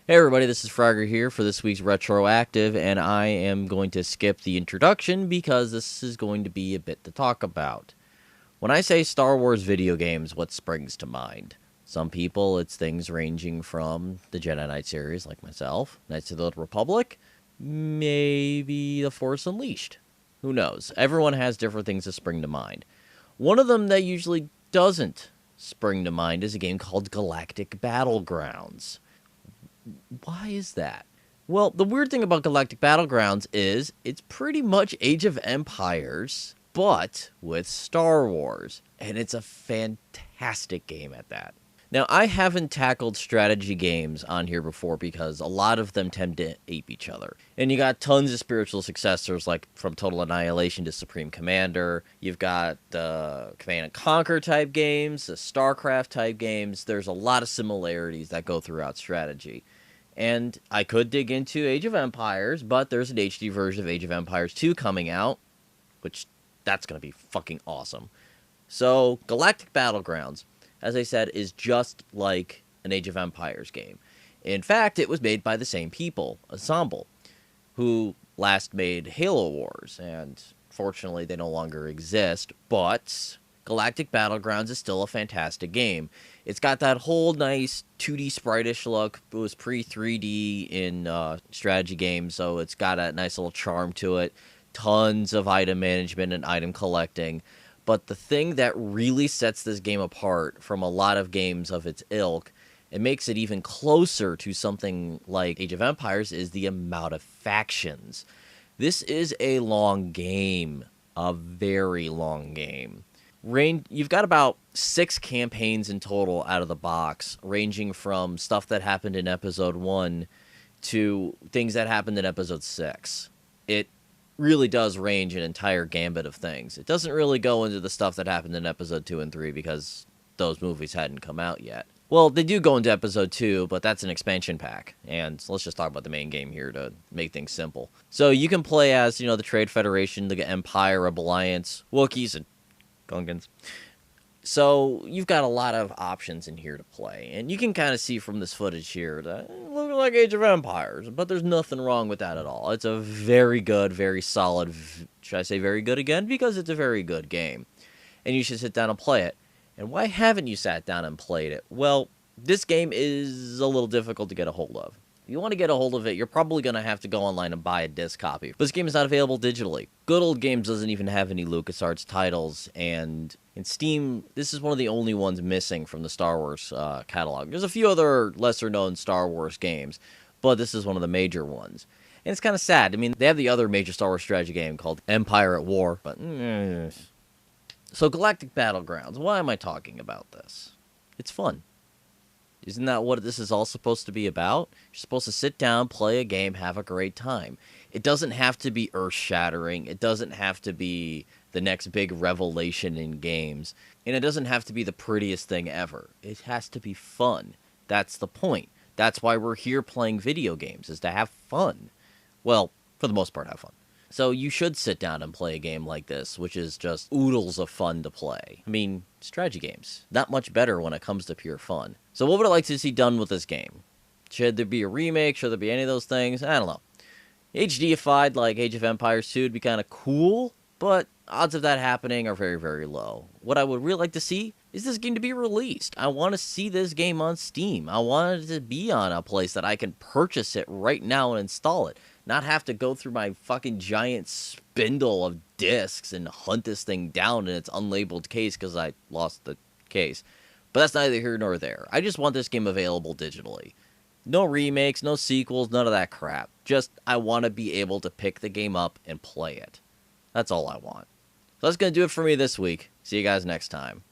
Hey everybody, this is Frogger here for this week's Retroactive, and I am going to skip the introduction because this is going to be a bit to talk about. When I say Star Wars video games, what springs to mind? Some people, it's things ranging from the Jedi Knight series, like myself, Knights of the Old Republic, maybe The Force Unleashed. Who knows? Everyone has different things that spring to mind. One of them that usually doesn't spring to mind is a game called Galactic Battlegrounds. Why is that? Well, the weird thing about Galactic Battlegrounds is it's pretty much Age of Empires, but with Star Wars. And it's a fantastic game at that. Now, I haven't tackled strategy games on here before because a lot of them tend to ape each other. And you got tons of spiritual successors, like from Total Annihilation to Supreme Commander. You've got the Command and Conquer type games, the StarCraft type games. There's a lot of similarities that go throughout strategy. And I could dig into Age of Empires, but there's an HD version of Age of Empires 2 coming out, which that's going to be fucking awesome. So, Galactic Battlegrounds, as I said, is just like an Age of Empires game. In fact, it was made by the same people, Ensemble, who last made Halo Wars, and fortunately they no longer exist, but Galactic Battlegrounds is still a fantastic game. It's got that whole nice 2D sprite-ish look. It was pre-3D in strategy games, so it's got a nice little charm to it. Tons of item management and item collecting. But the thing that really sets this game apart from a lot of games of its ilk, and makes it even closer to something like Age of Empires, is the amount of factions. This is a long game. A very long game. You've got about 6 campaigns in total out of the box, ranging from stuff that happened in Episode 1 to things that happened in Episode 6. It really does range an entire gambit of things. It doesn't really go into the stuff that happened in Episode 2 and 3 because those movies hadn't come out yet. Well, they do go into Episode 2, but that's an expansion pack. And let's just talk about the main game here to make things simple. So you can play as, the Trade Federation, the Empire, Rebel Alliance, Wookiees, and Gungans. So you've got a lot of options in here to play, and you can kind of see from this footage here that it looks like Age of Empires, but there's nothing wrong with that at all. It's a very good, very solid, should I say very good again? Because it's a very good game, and you should sit down and play it. And why haven't you sat down and played it? Well, this game is a little difficult to get a hold of. If you want to get a hold of it, you're probably going to have to go online and buy a disc copy. But this game is not available digitally. Good Old Games doesn't even have any LucasArts titles, and in Steam, this is one of the only ones missing from the Star Wars catalog. There's a few other lesser-known Star Wars games, but this is one of the major ones. And it's kind of sad. I mean, they have the other major Star Wars strategy game called Empire at War, but... So, Galactic Battlegrounds, why am I talking about this? It's fun. Isn't that what this is all supposed to be about? You're supposed to sit down, play a game, have a great time. It doesn't have to be earth-shattering. It doesn't have to be the next big revelation in games. And it doesn't have to be the prettiest thing ever. It has to be fun. That's the point. That's why we're here playing video games, is to have fun. Well, for the most part, have fun. So you should sit down and play a game like this, which is just oodles of fun to play. I mean, strategy games. Not much better when it comes to pure fun. So what would I like to see done with this game? Should there be a remake? Should there be any of those things? I don't know. HDified like Age of Empires 2 would be kind of cool, but odds of that happening are very, very low. What I would really like to see is this game to be released. I want to see this game on Steam. I want it to be on a place that I can purchase it right now and install it. Not have to go through my fucking giant spindle of discs and hunt this thing down in its unlabeled case because I lost the case. But that's neither here nor there. I just want this game available digitally. No remakes, no sequels, none of that crap. Just, I want to be able to pick the game up and play it. That's all I want. So that's going to do it for me this week. See you guys next time.